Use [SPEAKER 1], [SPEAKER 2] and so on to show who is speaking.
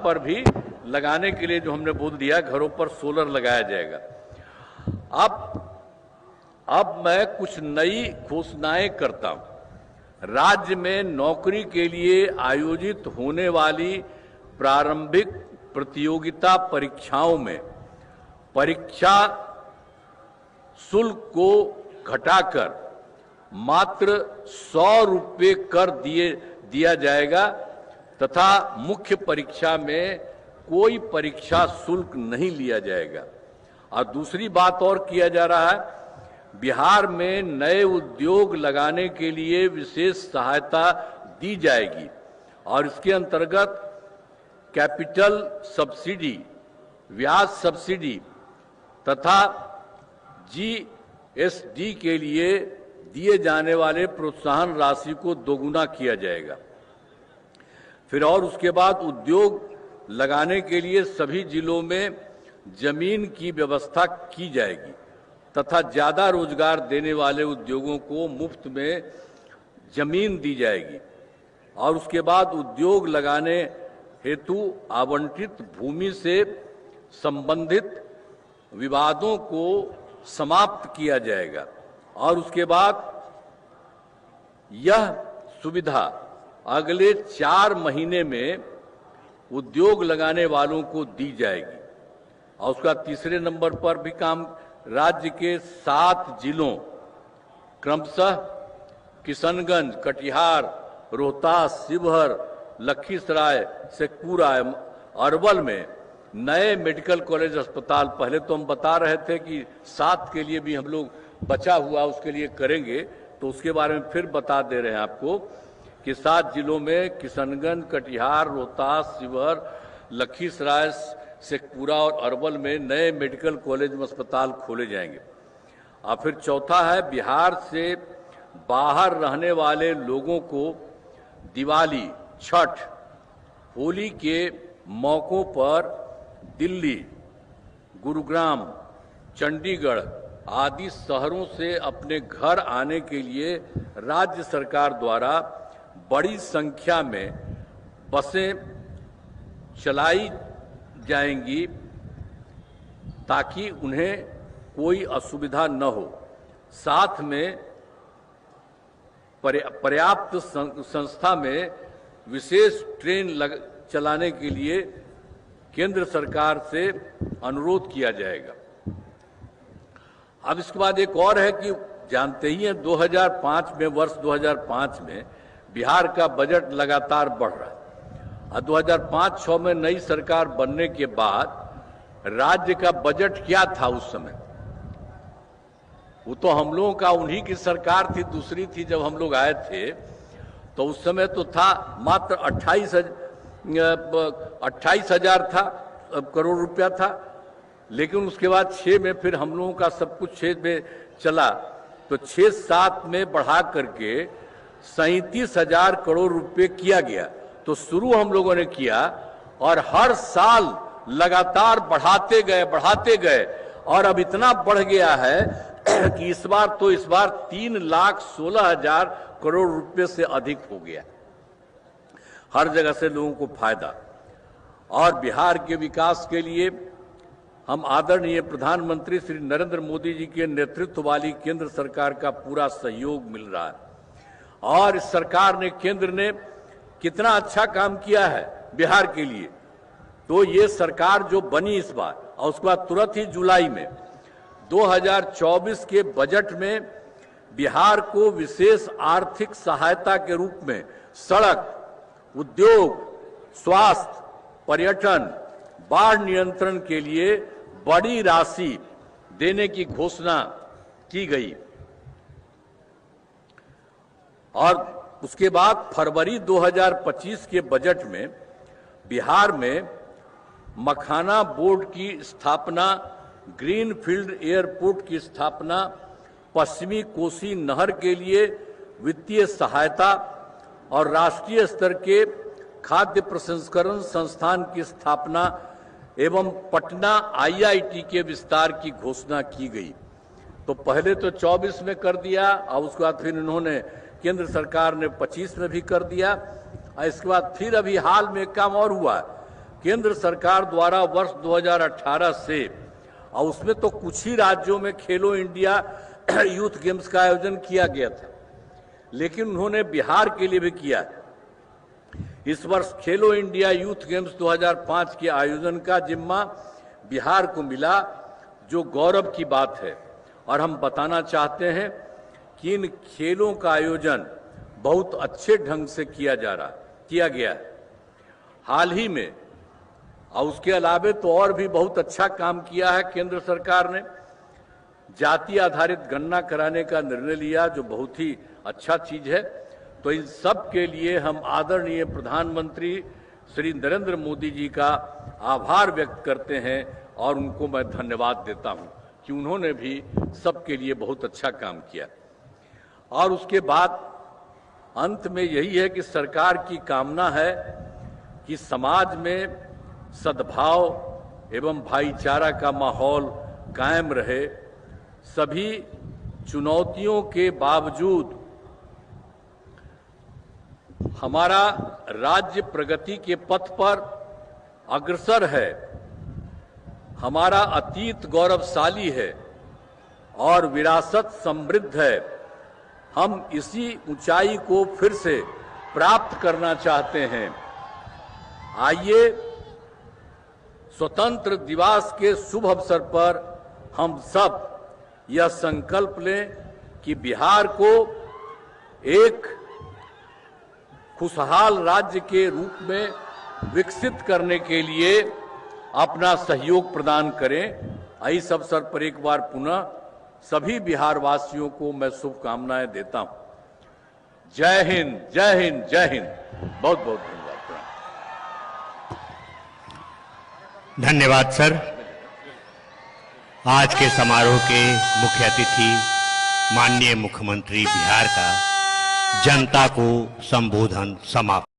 [SPEAKER 1] पर भी लगाने के लिए जो हमने बोल दिया, घरों पर सोलर लगाया जाएगा। अब मैं कुछ नई घोषणाएं करता हूं। राज्य में नौकरी के लिए आयोजित होने वाली प्रारंभिक प्रतियोगिता परीक्षाओं में परीक्षा शुल्क को घटाकर मात्र 100 रुपये कर दिया जाएगा तथा मुख्य परीक्षा में कोई परीक्षा शुल्क नहीं लिया जाएगा। और दूसरी बात और किया जा रहा है, बिहार में नए उद्योग लगाने के लिए विशेष सहायता दी जाएगी और इसके अंतर्गत कैपिटल सब्सिडी, ब्याज सब्सिडी तथा जीएसडी के लिए दिए जाने वाले प्रोत्साहन राशि को दोगुना किया जाएगा। फिर और उसके बाद उद्योग लगाने के लिए सभी जिलों में जमीन की व्यवस्था की जाएगी तथा ज्यादा रोजगार देने वाले उद्योगों को मुफ्त में जमीन दी जाएगी। और उसके बाद उद्योग लगाने हेतु आवंटित भूमि से संबंधित विवादों को समाप्त किया जाएगा। और उसके बाद यह सुविधा अगले 4 महीने में उद्योग लगाने वालों को दी जाएगी। और उसका तीसरे नंबर पर भी काम राज्य के 7 जिलों क्रमशः किशनगंज, कटिहार, रोहतास, शिवहर, लखीसराय, शेखपुरा, अरवल में नए मेडिकल कॉलेज अस्पताल, पहले तो हम बता रहे थे कि 7 के लिए भी हम लोग बचा हुआ उसके लिए करेंगे, तो उसके बारे में फिर बता दे रहे हैं आपको कि 7 जिलों में किशनगंज, कटिहार, रोहतास, शिवहर, लखीसराय, शेखपुरा और अरवल में नए मेडिकल कॉलेज अस्पताल खोले जाएंगे। और फिर चौथा है, बिहार से बाहर रहने वाले लोगों को दिवाली, छठ, होली के मौकों पर दिल्ली, गुरुग्राम, चंडीगढ़ आदि शहरों से अपने घर आने के लिए राज्य सरकार द्वारा बड़ी संख्या में बसें चलाई जाएंगी ताकि उन्हें कोई असुविधा न हो। साथ में पर्याप्त संस्था में विशेष ट्रेन चलाने के लिए केंद्र सरकार से अनुरोध किया जाएगा। अब इसके बाद एक और है कि जानते ही हैं 2005 में, वर्ष 2005 में बिहार का बजट लगातार बढ़ रहा है और 2005-06 में नई सरकार बनने के बाद राज्य का बजट क्या था उस समय? वो तो हम लोगों का उन्हीं की सरकार थी, दूसरी थी जब हम लोग आए थे, तो उस समय तो था मात्र 28,000 था करोड़ रुपया था। लेकिन उसके बाद 6 में फिर हम लोगों का सब कुछ 6 में चला, तो 6-7 में बढ़ा करके 37,000 करोड़ रुपए किया गया। तो शुरू हम लोगों ने किया और हर साल लगातार बढ़ाते गए और अब इतना बढ़ गया है कि इस बार 3,16,000 करोड़ रुपए से अधिक हो गया। हर जगह से लोगों को फायदा। और बिहार के विकास के लिए हम आदरणीय प्रधानमंत्री श्री नरेंद्र मोदी जी के नेतृत्व वाली केंद्र सरकार का पूरा सहयोग मिल रहा है। और इस सरकार ने, केंद्र ने कितना अच्छा काम किया है बिहार के लिए। तो ये सरकार जो बनी इस बार, और उसके बाद तुरंत ही जुलाई में 2024 के बजट में बिहार को विशेष आर्थिक सहायता के रूप में सड़क, उद्योग, स्वास्थ्य, पर्यटन, बाढ़ नियंत्रण के लिए बड़ी राशि देने की घोषणा की गई। और उसके बाद फरवरी 2025 के बजट में बिहार में मखाना बोर्ड की स्थापना, ग्रीनफील्ड एयरपोर्ट की स्थापना, पश्चिमी कोसी नहर के लिए वित्तीय सहायता और राष्ट्रीय स्तर के खाद्य प्रसंस्करण संस्थान की स्थापना एवं पटना IIT के विस्तार की घोषणा की गई। तो पहले तो 24 में कर दिया और उसके बाद फिर इन्होंने, केंद्र सरकार ने 25 में भी कर दिया। और इसके बाद फिर अभी हाल में काम और हुआ केंद्र सरकार द्वारा वर्ष 2018 से, और उसमें तो कुछ ही राज्यों में खेलो इंडिया यूथ गेम्स का आयोजन किया गया था, लेकिन उन्होंने बिहार के लिए भी किया। इस वर्ष खेलो इंडिया यूथ गेम्स 2005 के आयोजन का जिम्मा बिहार को मिला, जो गौरव की बात है। और हम बताना चाहते हैं कि इन खेलों का आयोजन बहुत अच्छे ढंग से किया गया है। हाल ही में, और उसके अलावे तो और भी बहुत अच्छा काम किया है केंद्र सरकार ने। जाति आधारित गणना कराने का निर्णय लिया, जो बहुत ही अच्छा चीज है। तो इन सब के लिए हम आदरणीय प्रधानमंत्री श्री नरेंद्र मोदी जी का आभार व्यक्त करते हैं और उनको मैं धन्यवाद देता हूं कि उन्होंने भी सबके लिए बहुत अच्छा काम किया। और उसके बाद अंत में यही है कि सरकार की कामना है कि समाज में सद्भाव एवं भाईचारा का माहौल कायम रहे। सभी चुनौतियों के बावजूद हमारा राज्य प्रगति के पथ पर अग्रसर है। हमारा अतीत गौरवशाली है और विरासत समृद्ध है। हम इसी ऊंचाई को फिर से प्राप्त करना चाहते हैं। आइए स्वतंत्र दिवस के शुभ अवसर पर हम सब यह संकल्प लें कि बिहार को एक खुशहाल राज्य के रूप में विकसित करने के लिए अपना सहयोग प्रदान करें। इस अवसर पर एक बार पुनः सभी बिहार वासियों को मैं शुभकामनाएं देता हूं। जय हिंद, जय हिंद, जय हिंद। बहुत बहुत धन्यवाद।
[SPEAKER 2] धन्यवाद सर। आज के समारोह के मुख्य अतिथि माननीय मुख्यमंत्री बिहार का जनता को संबोधन समाप्त।